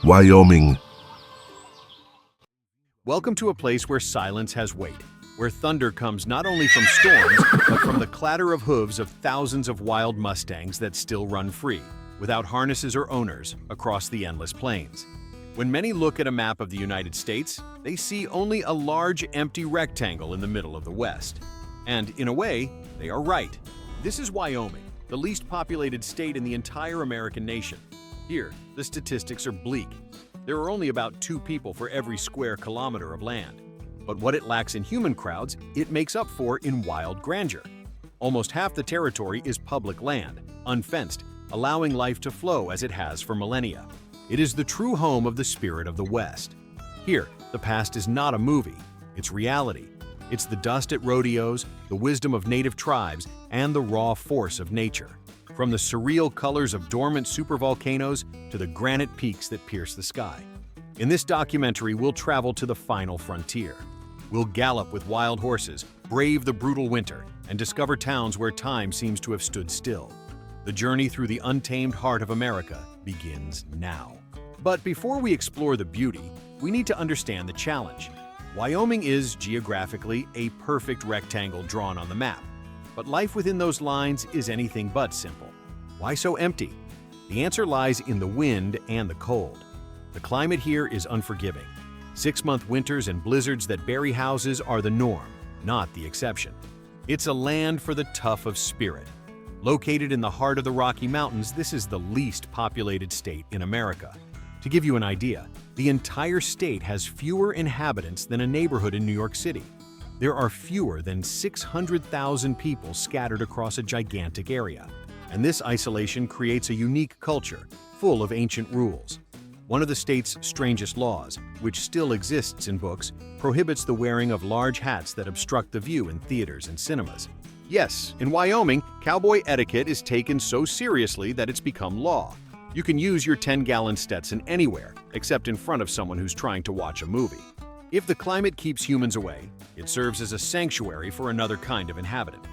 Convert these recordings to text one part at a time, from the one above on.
Wyoming. Welcome to a place where silence has weight, where thunder comes not only from storms, but from the clatter of hooves of thousands of wild Mustangs that still run free, without harnesses or owners, across the endless plains. When many look at a map of the United States, they see only a large, empty rectangle in the middle of the West. And, in a way, they are right. This is Wyoming, the least populated state in the entire American nation. Here, the statistics are bleak. There are only about 2 people for every square kilometer of land. But what it lacks in human crowds, it makes up for in wild grandeur. Almost half the territory is public land, unfenced, allowing life to flow as it has for millennia. It is the true home of the spirit of the West. Here, the past is not a movie, it's reality. It's the dust at rodeos, the wisdom of native tribes, and the raw force of nature. From the surreal colors of dormant supervolcanoes to the granite peaks that pierce the sky. In this documentary, we'll travel to the final frontier. We'll gallop with wild horses, brave the brutal winter, and discover towns where time seems to have stood still. The journey through the untamed heart of America begins now. But before we explore the beauty, we need to understand the challenge. Wyoming is, geographically, a perfect rectangle drawn on the map. But life within those lines is anything but simple. Why so empty? The answer lies in the wind and the cold. The climate here is unforgiving. 6-month winters and blizzards that bury houses are the norm, not the exception. It's a land for the tough of spirit. Located in the heart of the Rocky Mountains, this is the least populated state in America. To give you an idea, the entire state has fewer inhabitants than a neighborhood in New York City. There are fewer than 600,000 people scattered across a gigantic area. And this isolation creates a unique culture, full of ancient rules. One of the state's strangest laws, which still exists in books, prohibits the wearing of large hats that obstruct the view in theaters and cinemas. Yes, in Wyoming, cowboy etiquette is taken so seriously that it's become law. You can use your 10-gallon Stetson anywhere, except in front of someone who's trying to watch a movie. If the climate keeps humans away, it serves as a sanctuary for another kind of inhabitant.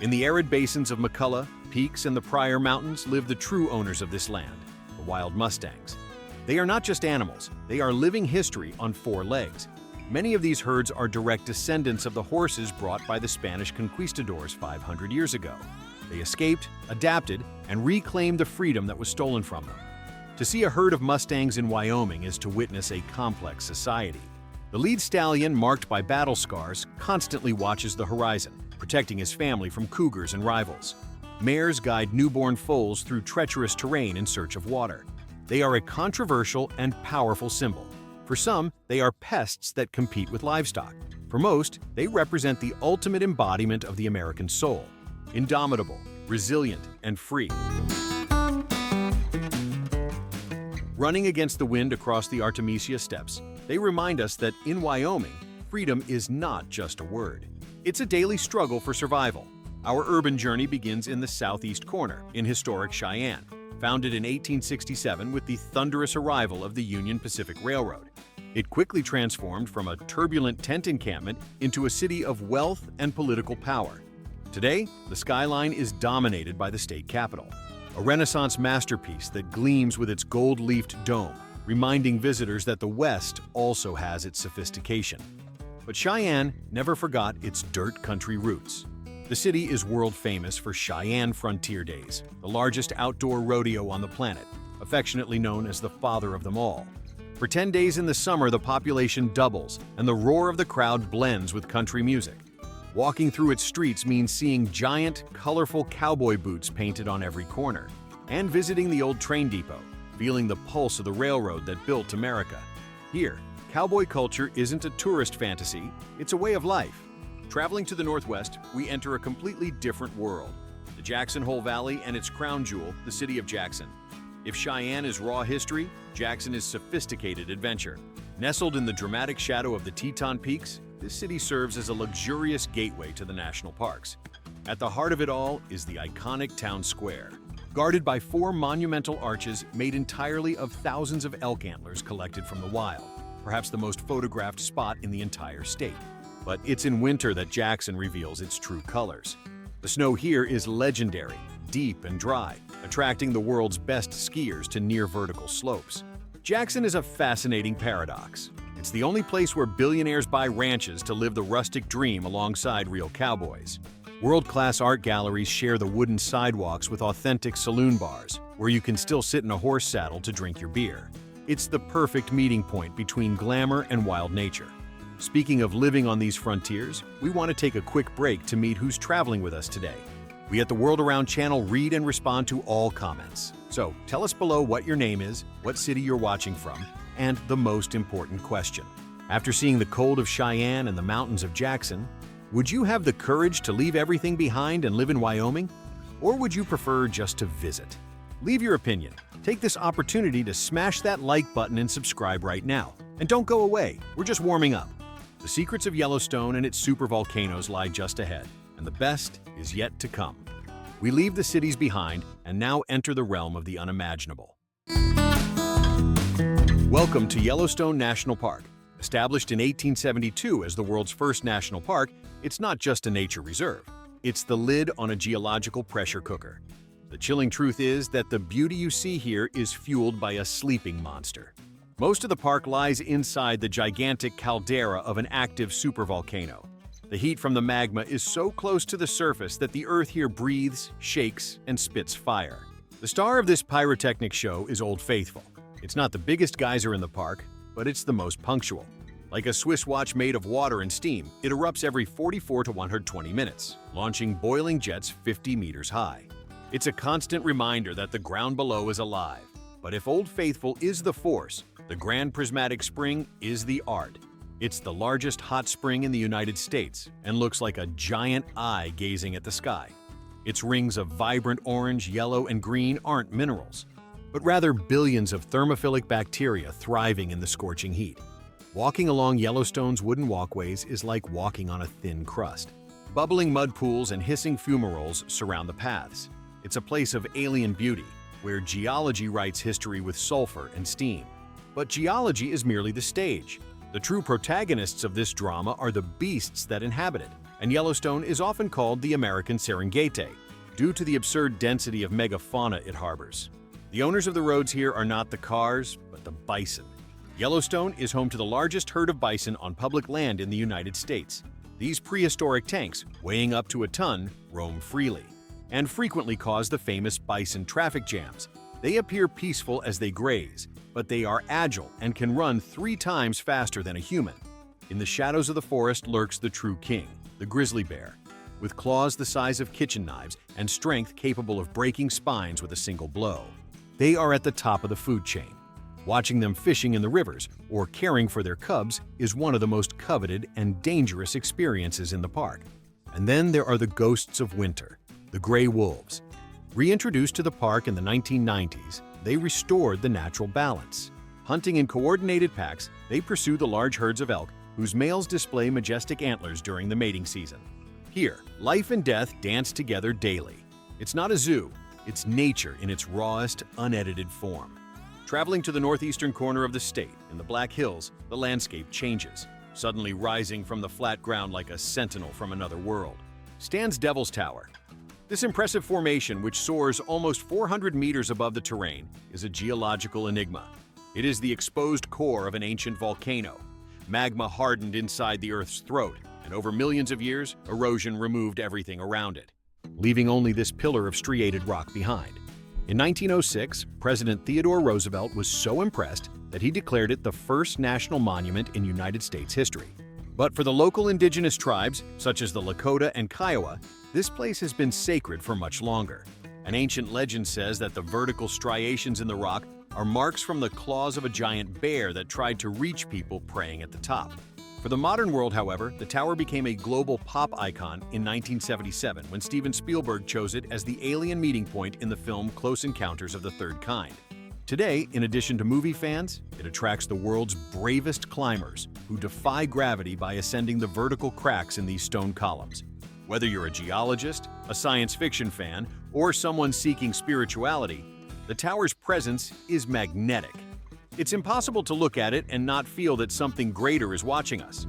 In the arid basins of McCullough, Peaks, and the Pryor Mountains live the true owners of this land, the wild Mustangs. They are not just animals, they are living history on 4 legs. Many of these herds are direct descendants of the horses brought by the Spanish conquistadors 500 years ago. They escaped, adapted, and reclaimed the freedom that was stolen from them. To see a herd of Mustangs in Wyoming is to witness a complex society. The lead stallion, marked by battle scars, constantly watches the horizon, protecting his family from cougars and rivals. Mares guide newborn foals through treacherous terrain in search of water. They are a controversial and powerful symbol. For some, they are pests that compete with livestock. For most, they represent the ultimate embodiment of the American soul. Indomitable, resilient, and free. Running against the wind across the Artemisia Steppes, they remind us that in Wyoming, freedom is not just a word. It's a daily struggle for survival. Our urban journey begins in the southeast corner, in historic Cheyenne, founded in 1867 with the thunderous arrival of the Union Pacific Railroad. It quickly transformed from a turbulent tent encampment into a city of wealth and political power. Today, the skyline is dominated by the state capitol, a Renaissance masterpiece that gleams with its gold-leafed dome, reminding visitors that the West also has its sophistication. But Cheyenne never forgot its dirt country roots. The city is world-famous for Cheyenne Frontier Days, the largest outdoor rodeo on the planet, affectionately known as the father of them all. For 10 days in the summer, the population doubles, and the roar of the crowd blends with country music. Walking through its streets means seeing giant, colorful cowboy boots painted on every corner, and visiting the old train depot, feeling the pulse of the railroad that built America. Here, cowboy culture isn't a tourist fantasy, it's a way of life. Traveling to the northwest, we enter a completely different world. The Jackson Hole Valley and its crown jewel, the city of Jackson. If Cheyenne is raw history, Jackson is sophisticated adventure. Nestled in the dramatic shadow of the Teton Peaks, this city serves as a luxurious gateway to the national parks. At the heart of it all is the iconic town square, guarded by 4 monumental arches made entirely of thousands of elk antlers collected from the wild, perhaps the most photographed spot in the entire state. But it's in winter that Jackson reveals its true colors. The snow here is legendary, deep and dry, attracting the world's best skiers to near vertical slopes. Jackson is a fascinating paradox. It's the only place where billionaires buy ranches to live the rustic dream alongside real cowboys. World-class art galleries share the wooden sidewalks with authentic saloon bars, where you can still sit in a horse saddle to drink your beer. It's the perfect meeting point between glamour and wild nature. Speaking of living on these frontiers, we want to take a quick break to meet who's traveling with us today. We at the World Around channel read and respond to all comments. So tell us below what your name is, what city you're watching from, and the most important question. After seeing the cold of Cheyenne and the mountains of Jackson, would you have the courage to leave everything behind and live in Wyoming? Or would you prefer just to visit? Leave your opinion. Take this opportunity to smash that like button and subscribe right now. And don't go away, we're just warming up. The secrets of Yellowstone and its supervolcanoes lie just ahead, and the best is yet to come. We leave the cities behind and now enter the realm of the unimaginable. Welcome to Yellowstone National Park. Established in 1872 as the world's first national park, it's not just a nature reserve. It's the lid on a geological pressure cooker. The chilling truth is that the beauty you see here is fueled by a sleeping monster. Most of the park lies inside the gigantic caldera of an active supervolcano. The heat from the magma is so close to the surface that the earth here breathes, shakes, and spits fire. The star of this pyrotechnic show is Old Faithful. It's not the biggest geyser in the park, but it's the most punctual. Like a Swiss watch made of water and steam, it erupts every 44 to 120 minutes, launching boiling jets 50 meters high. It's a constant reminder that the ground below is alive. But if Old Faithful is the force, the Grand Prismatic Spring is the art. It's the largest hot spring in the United States and looks like a giant eye gazing at the sky. Its rings of vibrant orange, yellow, and green aren't minerals, but rather billions of thermophilic bacteria thriving in the scorching heat. Walking along Yellowstone's wooden walkways is like walking on a thin crust. Bubbling mud pools and hissing fumaroles surround the paths. It's a place of alien beauty, where geology writes history with sulfur and steam. But geology is merely the stage. The true protagonists of this drama are the beasts that inhabit it, and Yellowstone is often called the American Serengeti, due to the absurd density of megafauna it harbors. The owners of the roads here are not the cars, but the bison. Yellowstone is home to the largest herd of bison on public land in the United States. These prehistoric tanks, weighing up to a ton, roam freely, and frequently cause the famous bison traffic jams. They appear peaceful as they graze, but they are agile and can run 3 times faster than a human. In the shadows of the forest lurks the true king, the grizzly bear, with claws the size of kitchen knives and strength capable of breaking spines with a single blow. They are at the top of the food chain. Watching them fishing in the rivers or caring for their cubs is one of the most coveted and dangerous experiences in the park. And then there are the ghosts of winter, the gray wolves. Reintroduced to the park in the 1990s, they restored the natural balance. Hunting in coordinated packs, they pursue the large herds of elk, whose males display majestic antlers during the mating season. Here, life and death dance together daily. It's not a zoo, it's nature in its rawest, unedited form. Traveling to the northeastern corner of the state, in the Black Hills, the landscape changes. Suddenly rising from the flat ground like a sentinel from another world, stands Devil's Tower. This impressive formation, which soars almost 400 meters above the terrain, is a geological enigma. It is the exposed core of an ancient volcano. Magma hardened inside the Earth's throat, and over millions of years, erosion removed everything around it, leaving only this pillar of striated rock behind. In 1906, President Theodore Roosevelt was so impressed that he declared it the first national monument in United States history. But for the local indigenous tribes, such as the Lakota and Kiowa, this place has been sacred for much longer. An ancient legend says that the vertical striations in the rock are marks from the claws of a giant bear that tried to reach people praying at the top. For the modern world, however, the tower became a global pop icon in 1977 when Steven Spielberg chose it as the alien meeting point in the film Close Encounters of the Third Kind. Today, in addition to movie fans, it attracts the world's bravest climbers who defy gravity by ascending the vertical cracks in these stone columns. Whether you're a geologist, a science fiction fan, or someone seeking spirituality, the tower's presence is magnetic. It's impossible to look at it and not feel that something greater is watching us.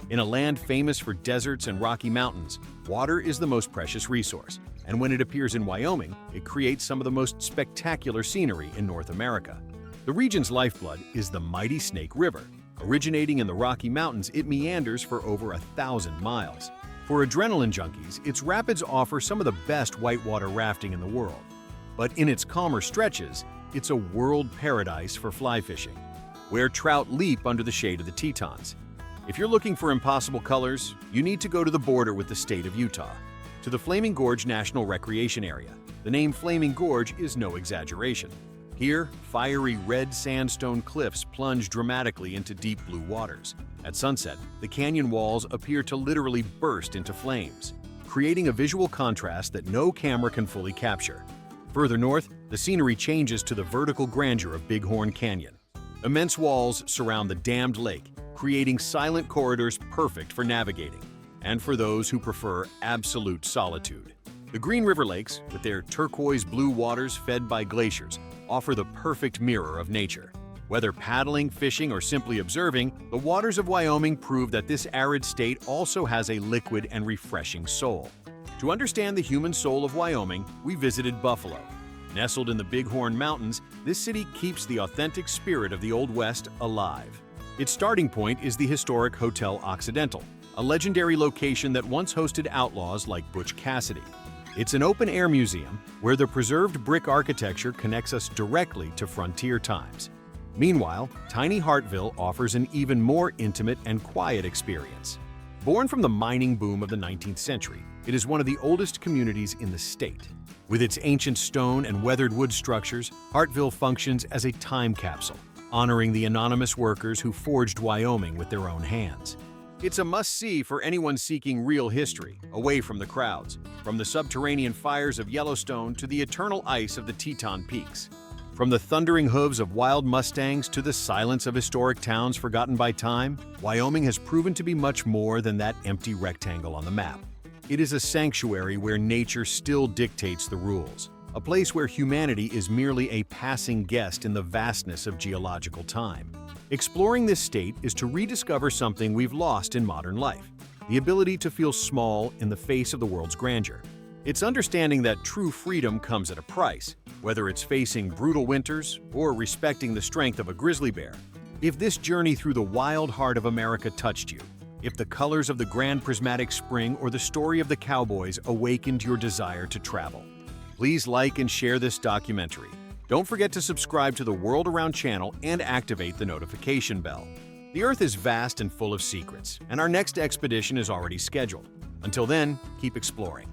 In a land famous for deserts and rocky mountains, water is the most precious resource. And when it appears in Wyoming, it creates some of the most spectacular scenery in North America. The region's lifeblood is the mighty Snake River. Originating in the Rocky Mountains, it meanders for over 1,000 miles. For adrenaline junkies, its rapids offer some of the best whitewater rafting in the world. But in its calmer stretches, it's a world paradise for fly fishing, where trout leap under the shade of the Tetons. If you're looking for impossible colors, you need to go to the border with the state of Utah, to the Flaming Gorge National Recreation Area. The name Flaming Gorge is no exaggeration. Here, fiery red sandstone cliffs plunge dramatically into deep blue waters. At sunset, the canyon walls appear to literally burst into flames, creating a visual contrast that no camera can fully capture. Further north, the scenery changes to the vertical grandeur of Bighorn Canyon. Immense walls surround the dammed lake, creating silent corridors perfect for navigating, and for those who prefer absolute solitude. The Green River Lakes, with their turquoise blue waters fed by glaciers, offer the perfect mirror of nature. Whether paddling, fishing, or simply observing, the waters of Wyoming prove that this arid state also has a liquid and refreshing soul. To understand the human soul of Wyoming, we visited Buffalo. Nestled in the Bighorn Mountains, this city keeps the authentic spirit of the Old West alive. Its starting point is the historic Hotel Occidental, a legendary location that once hosted outlaws like Butch Cassidy. It's an open-air museum where the preserved brick architecture connects us directly to frontier times. Meanwhile, tiny Hartville offers an even more intimate and quiet experience. Born from the mining boom of the 19th century, it is one of the oldest communities in the state. With its ancient stone and weathered wood structures, Hartville functions as a time capsule, honoring the anonymous workers who forged Wyoming with their own hands. It's a must-see for anyone seeking real history, away from the crowds, from the subterranean fires of Yellowstone to the eternal ice of the Teton Peaks. From the thundering hooves of wild Mustangs to the silence of historic towns forgotten by time, Wyoming has proven to be much more than that empty rectangle on the map. It is a sanctuary where nature still dictates the rules, a place where humanity is merely a passing guest in the vastness of geological time. Exploring this state is to rediscover something we've lost in modern life, the ability to feel small in the face of the world's grandeur. It's understanding that true freedom comes at a price, whether it's facing brutal winters or respecting the strength of a grizzly bear. If this journey through the wild heart of America touched you, if the colors of the Grand Prismatic Spring or the story of the Cowboys awakened your desire to travel, please like and share this documentary. Don't forget to subscribe to the World Around channel and activate the notification bell. The Earth is vast and full of secrets, and our next expedition is already scheduled. Until then, keep exploring.